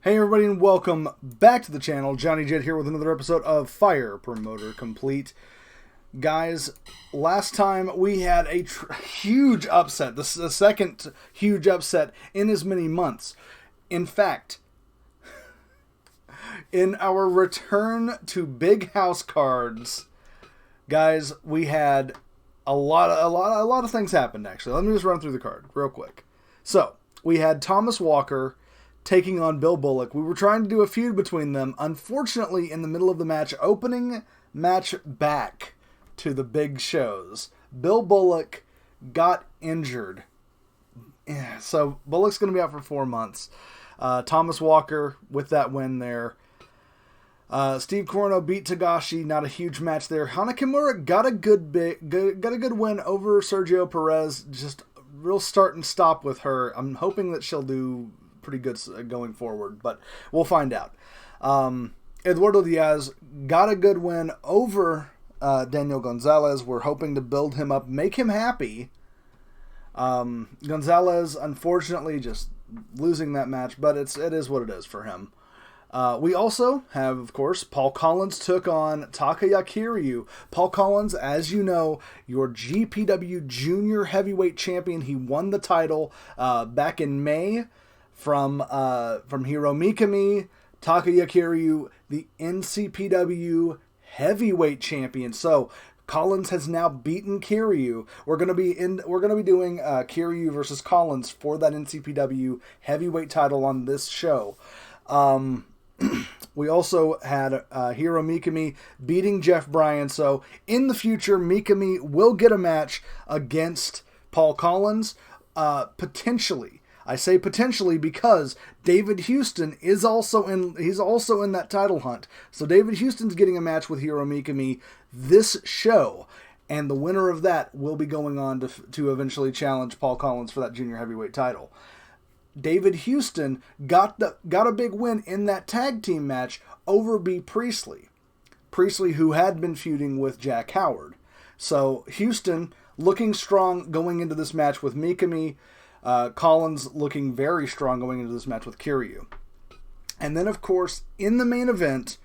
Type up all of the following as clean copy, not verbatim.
Hey everybody and welcome back to the channel. Johnny Jett here with another episode of Fire Promoter Complete. Guys, last time we had a huge upset. This is the second huge upset in as many months. In fact, in our return to Big House Cards, guys, we had a lot of things happened actually. Let me just run through the card real quick. So, we had Thomas Walker taking on Bill Bullock. We were trying to do a feud between them. Unfortunately, in the middle of the match, opening match back to the big shows, Bill Bullock got injured. So Bullock's going to be out for 4 months. Thomas Walker with that win there. Steve Corino beat Tagashi. Not a huge match there. Hana Kimura got a good win over Sergio Perez. Just real start and stop with her. I'm hoping that she'll do pretty good going forward, but we'll find out. Eduardo Diaz got a good win over Daniel Gonzalez. We're hoping to build him up, make him happy. Gonzalez, unfortunately, just losing that match, but it is what it is for him. We also have, of course, Paul Collins took on Takaya Kiryu. Paul Collins, as you know, your GPW Junior Heavyweight Champion. He won the title back in May from Hiro Mikami. Takaya Kiryu, the NCPW Heavyweight Champion. So Collins has now beaten Kiryu. We're gonna be doing Kiryu versus Collins for that NCPW Heavyweight title on this show. We also had Hiro Mikami beating Jeff Bryan. So in the future, Mikami will get a match against Paul Collins, potentially. I say potentially because David Houston is also in that title hunt. So David Houston's getting a match with Hiro Mikami this show, and the winner of that will be going on to eventually challenge Paul Collins for that junior heavyweight title. David Houston got a big win in that tag team match over B. Priestley. Priestley, who had been feuding with Jack Howard. So Houston looking strong going into this match with Mikami. Collins looking very strong going into this match with Kiryu. And then, of course, in the main event,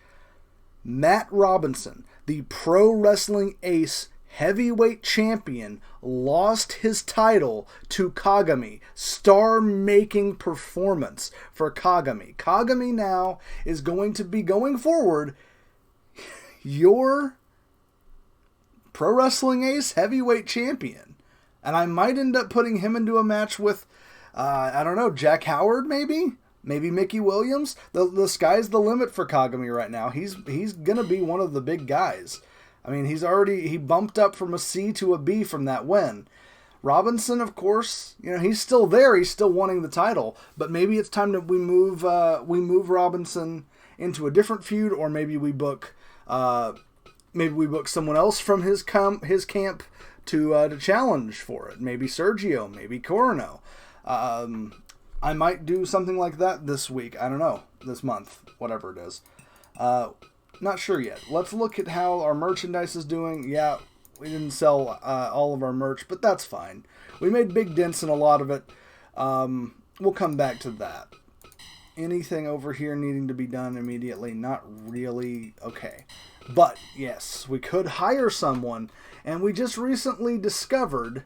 Matt Robinson, the Pro Wrestling Ace Heavyweight Champion, lost his title to Kagami. Star-making performance for Kagami. Kagami now is going to be, going forward, your Pro Wrestling Ace Heavyweight Champion. And I might end up putting him into a match with, I don't know, Jack Howard maybe? Maybe Mickey Williams? The sky's the limit for Kagami right now. He's going to be one of the big guys. I mean, he bumped up from a C to a B from that win. Robinson, of course, he's still there. He's still wanting the title. But maybe it's time that we move Robinson into a different feud, or maybe we book someone else from his camp to challenge for it. Maybe Sergio, maybe Corino. I might do something like that this week. I don't know. This month. Whatever it is. Not sure yet. Let's look at how our merchandise is doing. Yeah, we didn't sell all of our merch, but that's fine. We made big dents in a lot of it. We'll come back to that. Anything over here needing to be done immediately? Not really. Okay. But, yes, we could hire someone, and we just recently discovered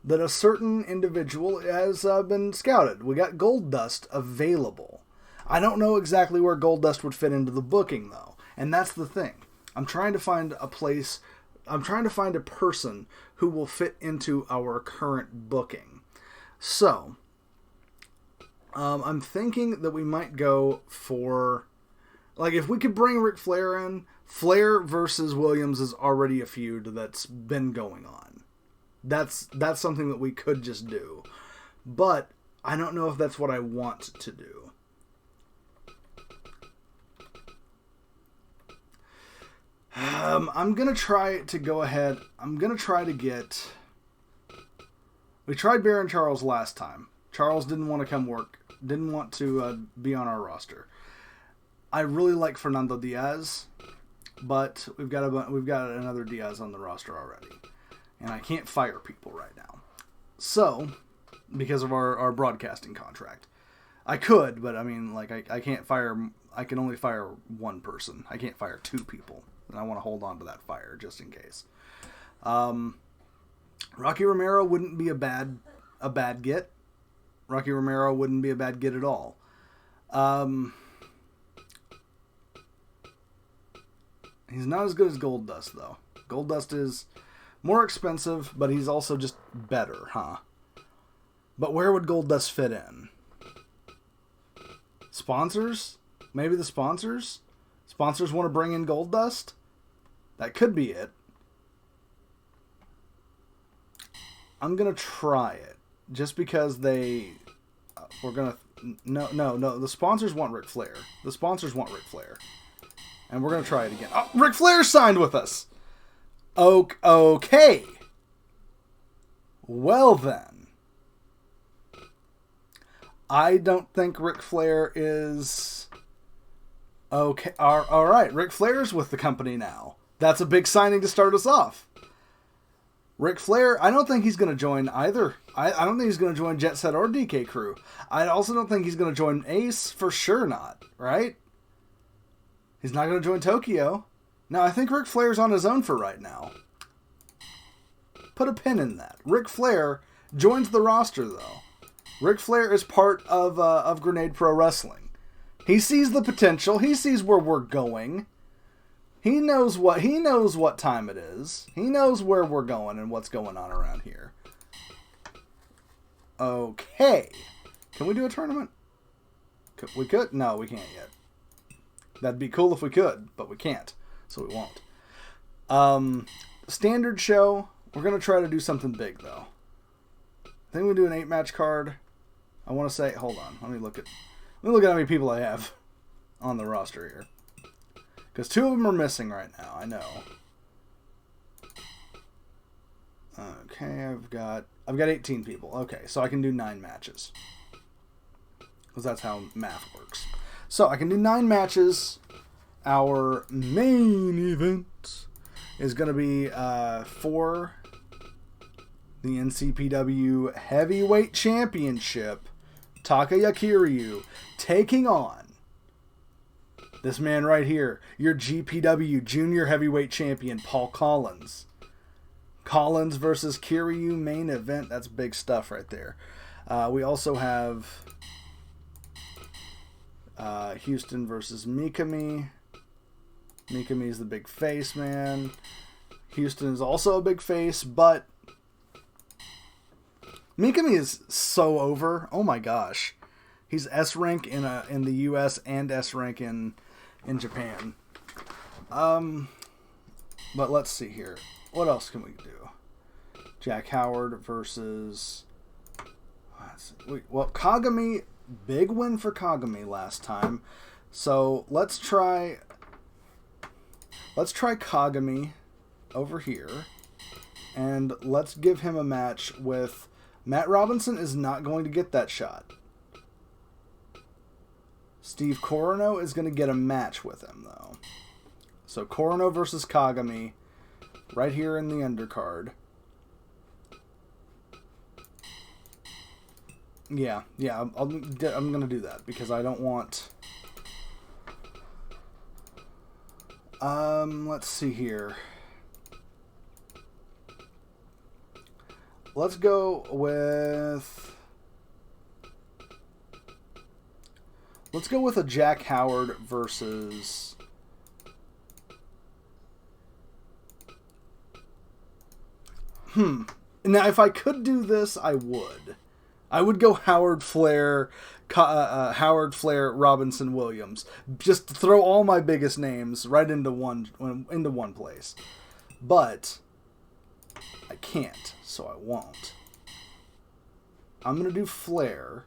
that a certain individual has been scouted. We got Gold Dust available. I don't know exactly where Gold Dust would fit into the booking, though, and that's the thing. I'm trying to find a person who will fit into our current booking. So, I'm thinking that we might go for, like, if we could bring Ric Flair in, Flair versus Williams is already a feud that's been going on. That's something that we could just do. But I don't know if that's what I want to do. I'm going to try to go ahead. I'm going to try to get... We tried Baron Charles last time. Charles didn't want to come work. Didn't want to be on our roster. I really like Fernando Diaz, but we've got another Diaz on the roster already. And I can't fire people right now. So, because of our broadcasting contract. I could, but I mean, like, I can't fire. I can only fire one person. I can't fire two people, and I want to hold on to that fire just in case. Rocky Romero wouldn't be a bad get. Rocky Romero wouldn't be a bad get at all. He's not as good as Goldust, though. Goldust is more expensive, but he's also just better, huh? But where would Goldust fit in? Sponsors? Maybe the sponsors? Sponsors want to bring in Goldust? That could be it. I'm going to try it. Just because they... we're going to... No. The sponsors want Ric Flair. The sponsors want Ric Flair. And we're going to try it again. Oh, Ric Flair signed with us! Okay. Well then. I don't think Ric Flair is... Okay. Alright, Ric Flair's with the company now. That's a big signing to start us off. Ric Flair, I don't think he's going to join either. I don't think he's going to join Jet Set or DK Crew. I also don't think he's going to join Ace. For sure not. Right? He's not going to join Tokyo. No, I think Ric Flair's on his own for right now. Put a pin in that. Ric Flair joins the roster, though. Ric Flair is part of Grenade Pro Wrestling. He sees the potential. He sees where we're going. He knows what time it is. He knows where we're going and what's going on around here. Okay. Can we do a tournament? We could? No, we can't yet. That'd be cool if we could, but we can't. So we won't. Standard show. We're going to try to do something big, though. I think we do an 8-match card. I want to say... Hold on. Let me look at how many people I have on the roster here. Because 2 of them are missing right now. I know. Okay, I've got 18 people. Okay, so I can do 9 matches. Because that's how math works. So I can do 9 matches. Our main event is going to be for the NCPW Heavyweight Championship. Takaya Kiryu taking on this man right here, your GPW Junior Heavyweight Champion, Paul Collins. Collins versus Kiryu main event. That's big stuff right there. We also have Houston versus Mikami. Mikami's the big face, man. Houston is also a big face, but Mikami is so over. Oh my gosh. He's S rank in the US and S rank in Japan. But let's see here. What else can we do? Jack Howard versus... Well, Kagami, big win for Kagami last time. So let's try Kagami over here. And let's give him a match with... Matt Robinson is not going to get that shot. Steve Corino is going to get a match with him, though. So Corino versus Kagami, right here in the undercard. Yeah, I'm going to do that because I don't want... let's see here. Let's go with a Jack Howard versus... Now, if I could do this, I would. I would go Howard Flair, Robinson, Williams. Just throw all my biggest names right into one place. But I can't, so I won't. I'm going to do Flair,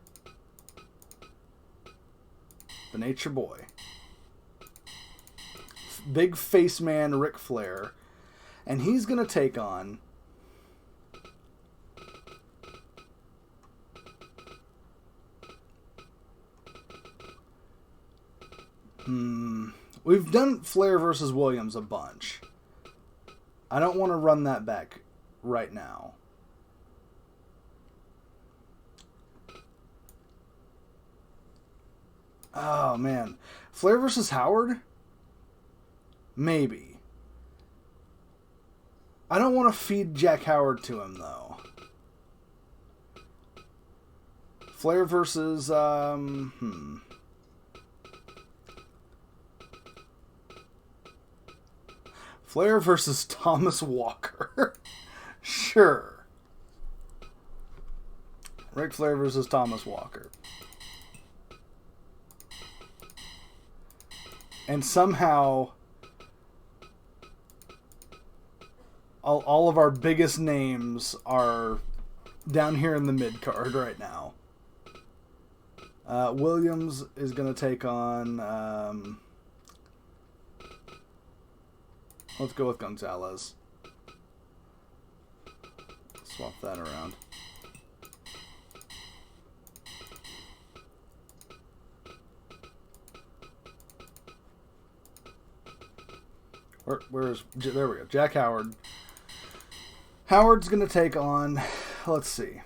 the Nature Boy, big face man Ric Flair, and he's going to take on we've done Flair versus Williams a bunch. I don't want to run that back right now. Oh, man. Flair versus Howard? Maybe. I don't want to feed Jack Howard to him, though. Flair versus, Flair versus Thomas Walker. Sure. Ric Flair versus Thomas Walker. And somehow, all of our biggest names are down here in the mid-card right now. Williams is going to take on... let's go with Gonzalez. Swap that around. Where's... There we go. Jack Howard. Howard's going to take on... Let's see.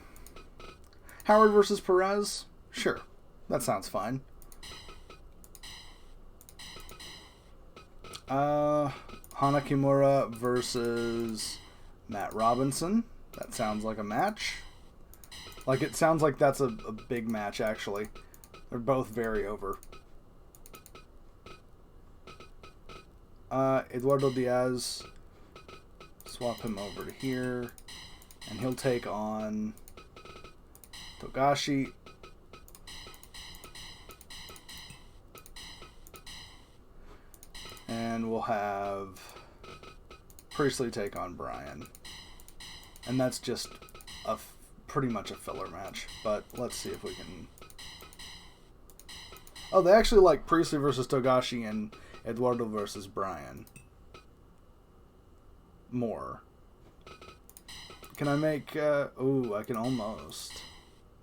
Howard versus Perez? Sure. That sounds fine. Hana Kimura versus Matt Robinson. That sounds like a match. Like, it sounds like that's a big match, actually. They're both very over. Eduardo Diaz. Swap him over to here. And he'll take on Togashi. And we'll have Priestley take on Bryan. And that's just pretty much a filler match. But let's see if we can... Oh, they actually like Priestley versus Togashi and Eduardo versus Bryan more. Can I make... ooh, I can almost.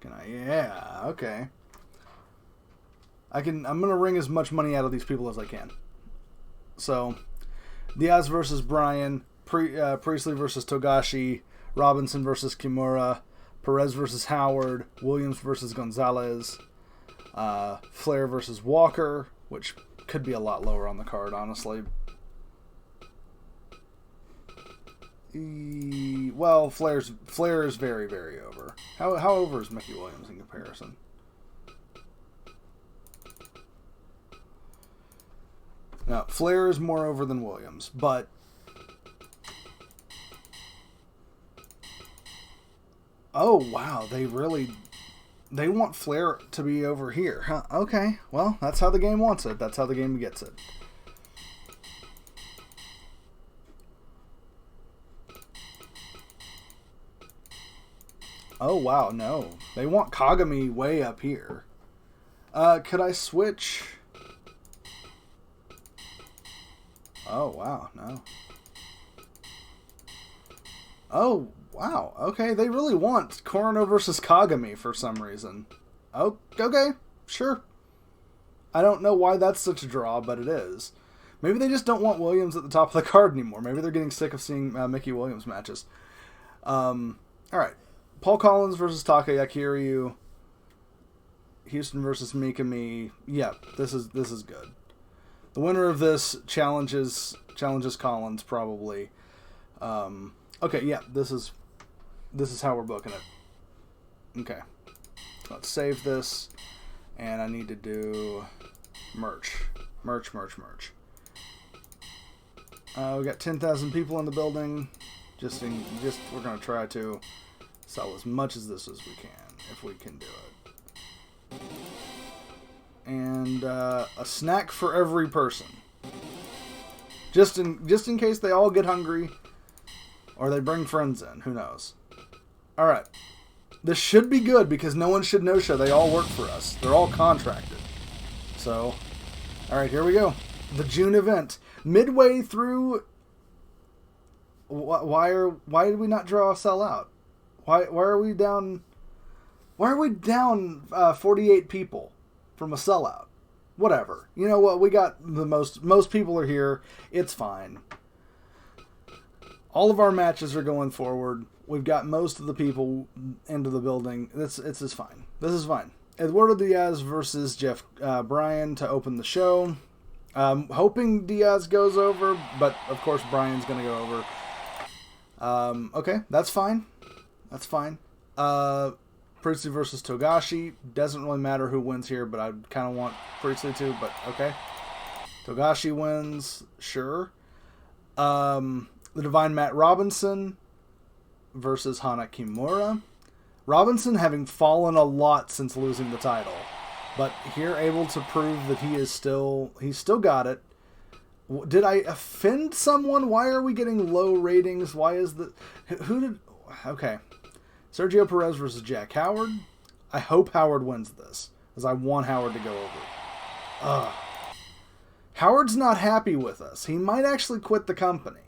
Can I? Yeah, okay. I'm going to wring as much money out of these people as I can. So, Diaz versus Bryan, Priestley versus Togashi, Robinson versus Kimura, Perez versus Howard, Williams versus Gonzalez, Flair versus Walker, which could be a lot lower on the card, honestly. Well, Flair is very, very over. How over is Mickey Williams in comparison? Now, Flair is more over than Williams, but oh wow, they want Flair to be over here, huh? Okay, well, that's how the game wants it. That's how the game gets it. Oh wow, no, they want Kagami way up here. Could I switch? Oh, wow, no. Oh, wow, okay, they really want Corino versus Kagami for some reason. Oh, okay, sure. I don't know why that's such a draw, but it is. Maybe they just don't want Williams at the top of the card anymore. Maybe they're getting sick of seeing Mickey Williams matches. Alright. Paul Collins versus Takayaki Kiryu. Houston versus Mikami. Yeah, this is good. The winner of this challenges Collins probably. Okay, yeah, this is how we're booking it. Okay, let's save this, and I need to do merch. We got 10,000 people in the building. We're gonna try to sell as much as this as we can, if we can do it. And a snack for every person, just in case they all get hungry, or they bring friends in. Who knows? All right, this should be good because no one should no-show. They all work for us. They're all contracted. So, all right, here we go. The June event, midway through. Why did we not draw a sellout? Why are we down? Why are we down 48 people? From a sellout. Whatever. You know what? We got the most people are here. It's fine. All of our matches are going forward. We've got most of the people into the building. It's fine. This is fine. Eduardo Diaz versus Jeff Bryan to open the show. Hoping Diaz goes over, but of course Bryan's going to go over. Okay, that's fine. That's fine. Priestley versus Togashi. Doesn't really matter who wins here, but I kind of want Priestley to, but okay. Togashi wins, sure. The Divine Matt Robinson versus Hana Kimura. Robinson having fallen a lot since losing the title, but here able to prove that he's still got it. Did I offend someone? Why are we getting low ratings? Why is okay. Sergio Perez versus Jack Howard. I hope Howard wins this, as I want Howard to go over. Howard's not happy with us. He might actually quit the company.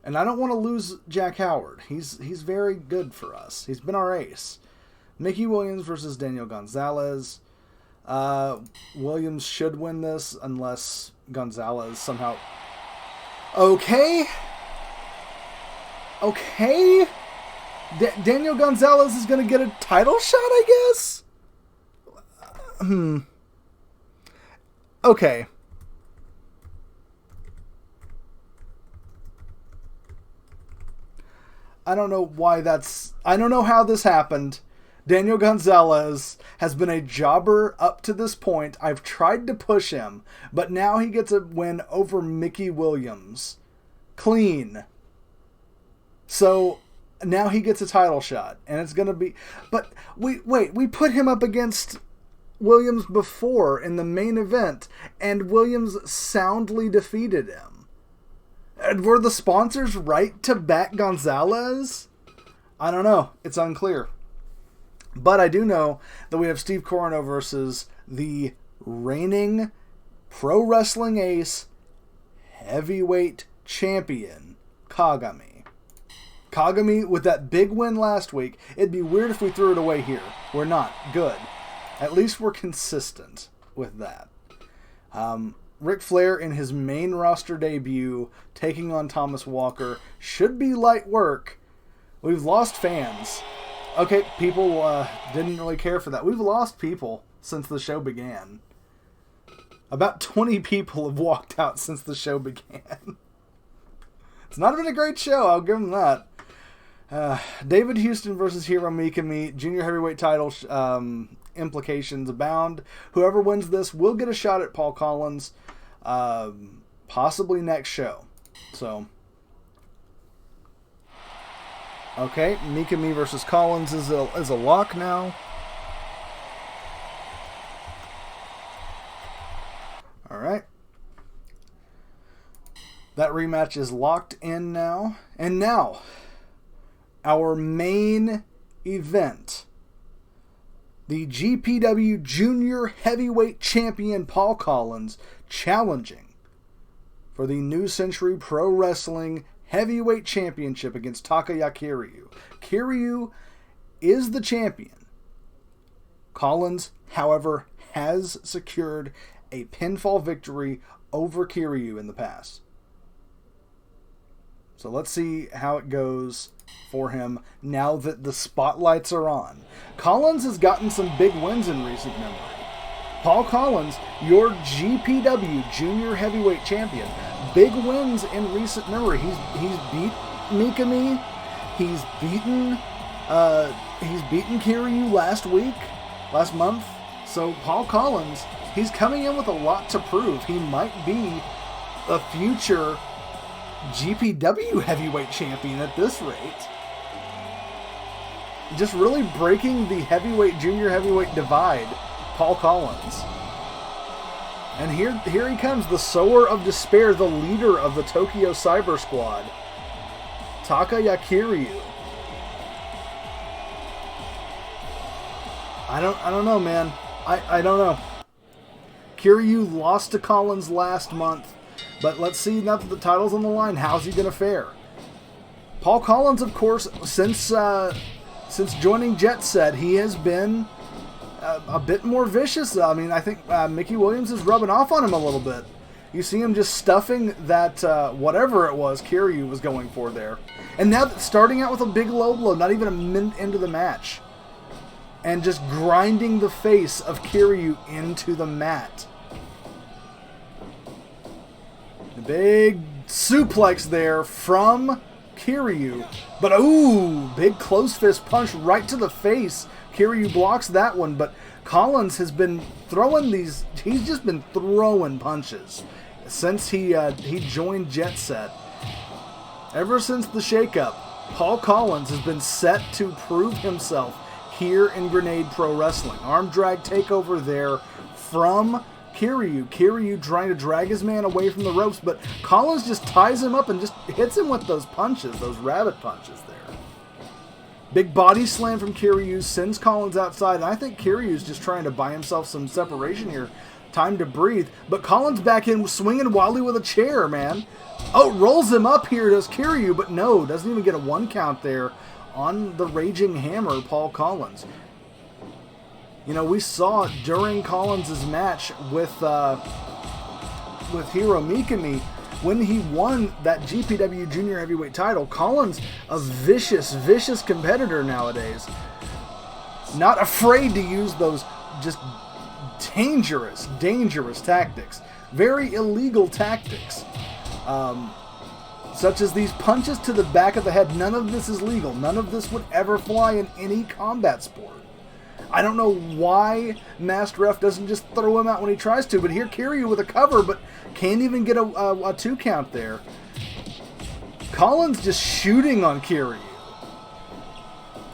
And I don't want to lose Jack Howard. He's very good for us. He's been our ace. Mickey Williams versus Daniel Gonzalez. Williams should win this unless Gonzalez somehow... Okay. Daniel Gonzalez is going to get a title shot, I guess? Okay. I don't know I don't know how this happened. Daniel Gonzalez has been a jobber up to this point. I've tried to push him, but now he gets a win over Mickey Williams. Clean. So now he gets a title shot, and it's going to be... But we put him up against Williams before in the main event, and Williams soundly defeated him. And were the sponsors right to back Gonzalez? I don't know. It's unclear. But I do know that we have Steve Corino versus the reigning pro wrestling ace, heavyweight champion, Kagami. Kagami with that big win last week. It'd be weird if we threw it away here. We're not. Good. At least we're consistent with that. Ric Flair in his main roster debut, taking on Thomas Walker, should be light work. We've lost fans. Okay, people didn't really care for that. We've lost people since the show began. About 20 people have walked out since the show began. It's not been a great show, I'll give them that. David Houston versus Hiro Mikami, junior heavyweight title implications abound. Whoever wins this will get a shot at Paul Collins, possibly next show. So, okay, Mikami versus Collins is a lock now. All right. That rematch is locked in now. And now, our main event. The GPW Junior Heavyweight Champion Paul Collins challenging for the New Century Pro Wrestling Heavyweight Championship against Takaya Kiryu. Kiryu is the champion. Collins, however, has secured a pinfall victory over Kiryu in the past. So let's see how it goes for him now that the spotlights are on. Collins has gotten some big wins in recent memory. Paul Collins, your GPW Junior Heavyweight Champion. Big wins in recent memory. He's beat Mikami. He's beaten Kiryu last month. So Paul Collins, he's coming in with a lot to prove. He might be a future GPW Heavyweight Champion at this rate. Just really breaking the heavyweight, junior heavyweight divide, Paul Collins. And here he comes, the sower of despair, the leader of the Tokyo Cyber Squad, Takaya Kiryu. I don't know, man. I don't know. Kiryu lost to Collins last month, but let's see now that the title's on the line. How's he going to fare? Paul Collins, of course, since joining Jet Set, he has been a bit more vicious. I mean, I think Mickey Williams is rubbing off on him a little bit. You see him just stuffing that whatever it was Kiryu was going for there. And now starting out with a big low blow, not even a minute into the match. and just grinding the face of Kiryu into the mat. The big suplex there from Kiryu. But ooh, big close fist punch right to the face. Kiryu blocks that one, but Collins has been throwing these, he's just been throwing punches since he joined Jet Set. Ever since the shakeup, Paul Collins has been set to prove himself here in Grenade Pro Wrestling. Arm drag takeover there from Kiryu. Kiryu trying to drag his man away from the ropes, but Collins just ties him up and just hits him with those punches, those rabbit punches there. Big body slam from Kiryu sends Collins outside, and I think Kiryu's just trying to buy himself some separation here. Time to breathe, but Collins back in swinging wildly with a chair, man. Oh, rolls him up here, does Kiryu, but no, doesn't even get a 1 count there on the Raging Hammer, Paul Collins. You know, we saw during Collins' match with Hiro Mikami, when he won that GPW Junior Heavyweight title, Collins, a vicious, vicious competitor nowadays. Not afraid to use those just dangerous, dangerous tactics. Very illegal tactics. Such as these punches to the back of the head. None of this is legal. None of this would ever fly in any combat sport. I don't know why Masked Ref doesn't just throw him out when he tries to, but here Kiryu with a cover, but can't even get a 2 count there. Collins just shooting on Kiryu.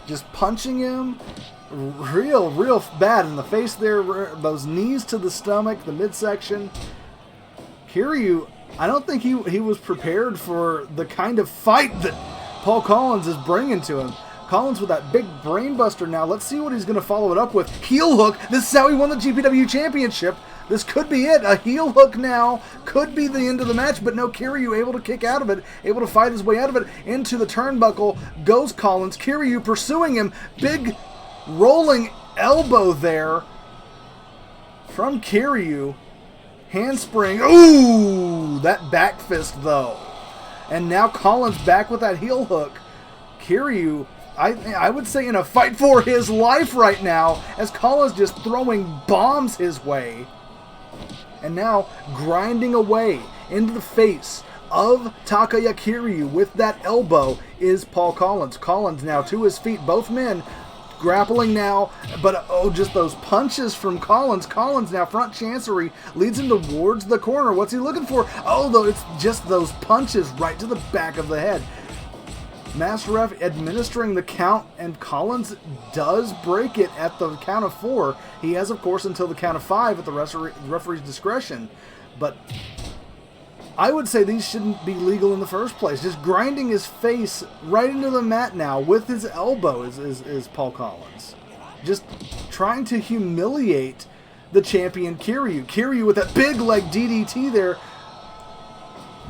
Just punching him real bad in the face there. Those knees to the stomach, the midsection. Kiryu, I don't think he was prepared for the kind of fight that Paul Collins is bringing to him. Collins with that big brainbuster now. Let's see what he's going to follow it up with. Heel hook. This is how he won the GPW Championship. This could be it. A heel hook now could be the end of the match, but no, Kiryu able to kick out of it, able to fight his way out of it. Into the turnbuckle goes Collins. Kiryu pursuing him. Big rolling elbow there from Kiryu. Handspring. Ooh, that back fist though. And now Collins back with that heel hook. Kiryu, I would say in a fight for his life right now, as Collins just throwing bombs his way. And now grinding away into the face of Takaya Kiryu with that elbow is Paul Collins. Collins now to his feet, both men grappling now, but oh, just those punches from Collins. Collins now front chancery, leads him towards the corner. What's he looking for? Oh, though, it's just those punches right to the back of the head. Master Ref administering the count, and Collins does break it at the count of 4. He has, of course, until the count of 5 at the referee's discretion. But I would say these shouldn't be legal in the first place. Just grinding his face right into the mat now with his elbow is Paul Collins. Just trying to humiliate the champion Kiryu. Kiryu with that big leg DDT there.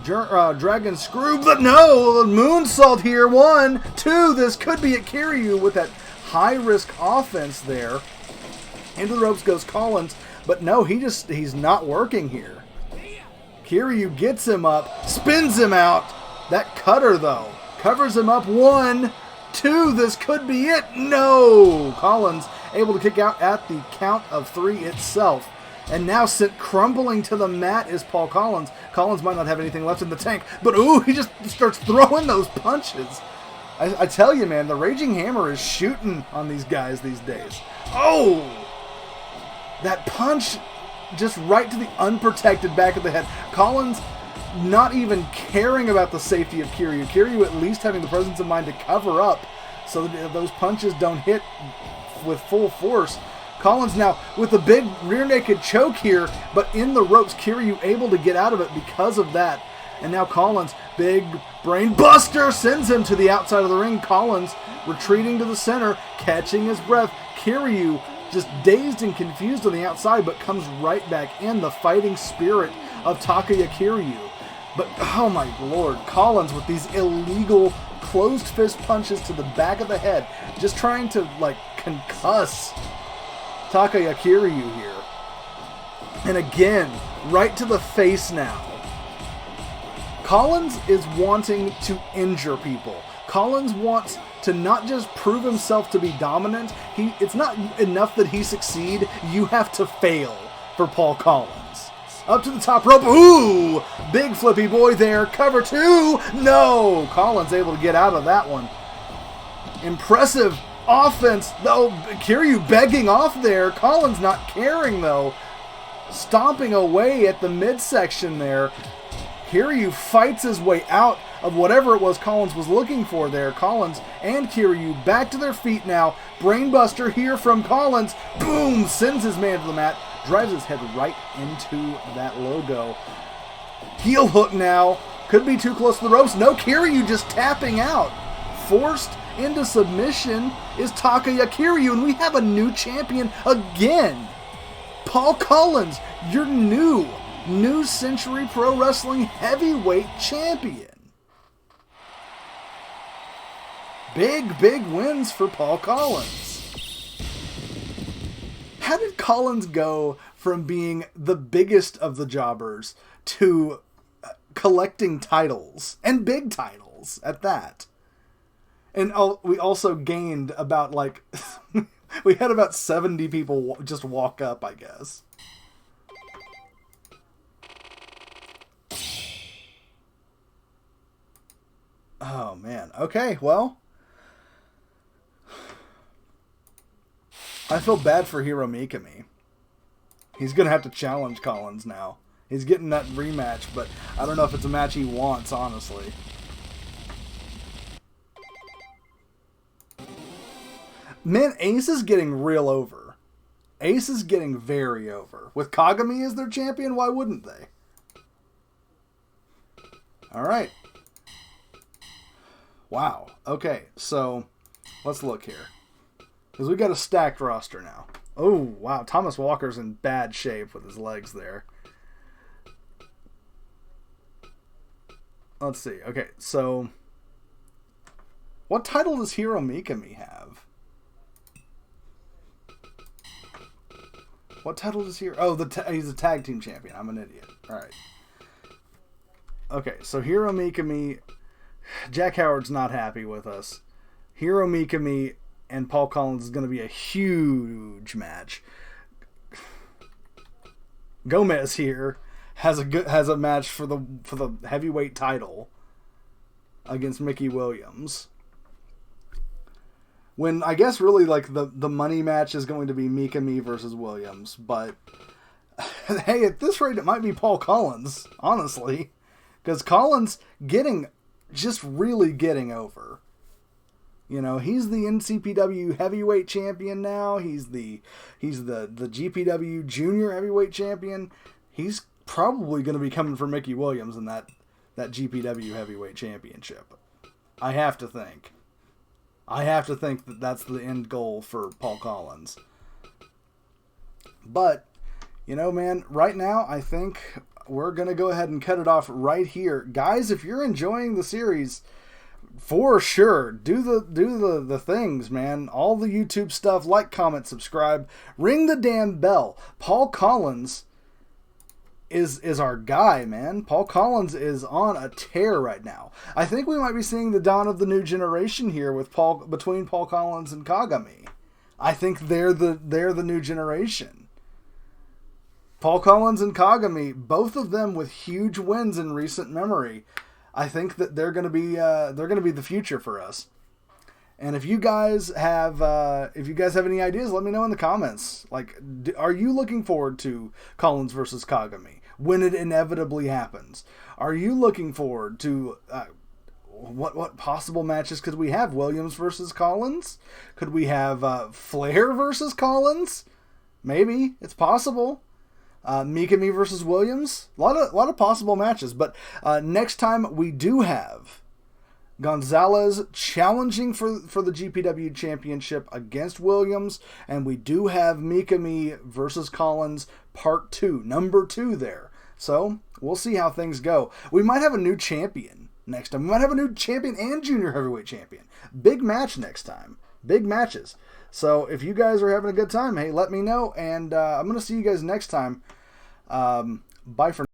Dragon Screw, but no, moonsault here. 1, 2, this could be it. Kiryu with that high-risk offense there. Into the ropes goes Collins, but no, he's not working here. Kiryu gets him up, spins him out. That cutter, though, covers him up. 1, 2, this could be it. No! Collins able to kick out at the count of 3 itself. And now sent crumbling to the mat is Paul Collins. Collins might not have anything left in the tank, but ooh, he just starts throwing those punches. I tell you, man, the Raging Hammer is shooting on these guys these days. Oh! That punch just right to the unprotected back of the head. Collins not even caring about the safety of Kiryu. Kiryu at least having the presence of mind to cover up so that those punches don't hit with full force. Collins now with a big rear naked choke here, but in the ropes, Kiryu able to get out of it because of that. And now Collins, big brain buster, sends him to the outside of the ring. Collins retreating to the center, catching his breath. Kiryu just dazed and confused on the outside, but comes right back in. The fighting spirit of Takaya Kiryu. But oh my lord, Collins with these illegal closed fist punches to the back of the head, just trying to like concuss Takaya Kiryu here. And again, right to the face now. Collins is wanting to injure people. Collins wants to not just prove himself to be dominant. It's not enough that he succeed. You have to fail for Paul Collins. Up to the top rope. Ooh! Big flippy boy there. Cover 2. No! Collins able to get out of that one. Impressive offense, though. Kiryu begging off there. Collins not caring, though. Stomping away at the midsection there. Kiryu fights his way out of whatever it was Collins was looking for there. Collins and Kiryu back to their feet now. Brainbuster here from Collins. Boom! Sends his man to the mat. Drives his head right into that logo. Heel hook now. Could be too close to the ropes. No, Kiryu just tapping out. Forced into submission is Takaya Kiryu, and we have a new champion again. Paul Collins, your new Century Pro Wrestling Heavyweight Champion. Big wins for Paul Collins. How did Collins go from being the biggest of the jobbers to collecting titles, and big titles at that? And we also gained about, like, we had about 70 people just walk up, I guess. Oh, man. Okay, well, I feel bad for Hiro Mikami. He's going to have to challenge Collins now. He's getting that rematch, but I don't know if it's a match he wants, honestly. Man, Ace is getting real over. Ace is getting very over. With Kagami as their champion, why wouldn't they? Alright. Wow. Okay, so let's look here. Because we got a stacked roster now. Oh, wow. Thomas Walker's in bad shape with his legs there. Let's see. Okay, so what title does Hiro Mikami have? What title does he... Oh, he's a tag team champion. I'm an idiot. All right. Okay, so Hiro Mikami... Jack Howard's not happy with us. Hiro Mikami and Paul Collins is going to be a huge match. Gomez here has a match for the heavyweight title against Mickey Williams. When I guess really like the money match is going to be Mikami versus Williams, but hey, at this rate it might be Paul Collins, honestly, because Collins just really getting over. You know, he's the NCPW heavyweight champion now. He's the GPW junior heavyweight champion. He's probably going to be coming for Mickey Williams in that GPW heavyweight championship. I have to think that that's the end goal for Paul Collins. But, you know, man, right now I think we're going to go ahead and cut it off right here. Guys, if you're enjoying the series, for sure, do the things, man. All the YouTube stuff, like, comment, subscribe, ring the damn bell. Paul Collins is our guy, man. Paul Collins is on a tear right now. I think we might be seeing the dawn of the new generation here between Paul Collins and Kagami. I think they're the new generation. Paul Collins and Kagami, both of them with huge wins in recent memory. I think that they're going to be the future for us. And if you guys have any ideas, let me know in the comments. Like, are you looking forward to Collins versus Kagami when it inevitably happens? Are you looking forward to what possible matches could we have? Williams versus Collins? Could we have Flair versus Collins? Maybe, it's possible. Mikami versus Williams, a lot of possible matches. But next time we do have Gonzalez challenging for the GPW championship against Williams, and we do have Mikami versus Collins part 2, number 2 there. So we'll see how things go. We might have a new champion next time. We might have a new champion and junior heavyweight champion. Big match next time. Big matches. So if you guys are having a good time, hey, let me know, and I'm going to see you guys next time. Bye for now.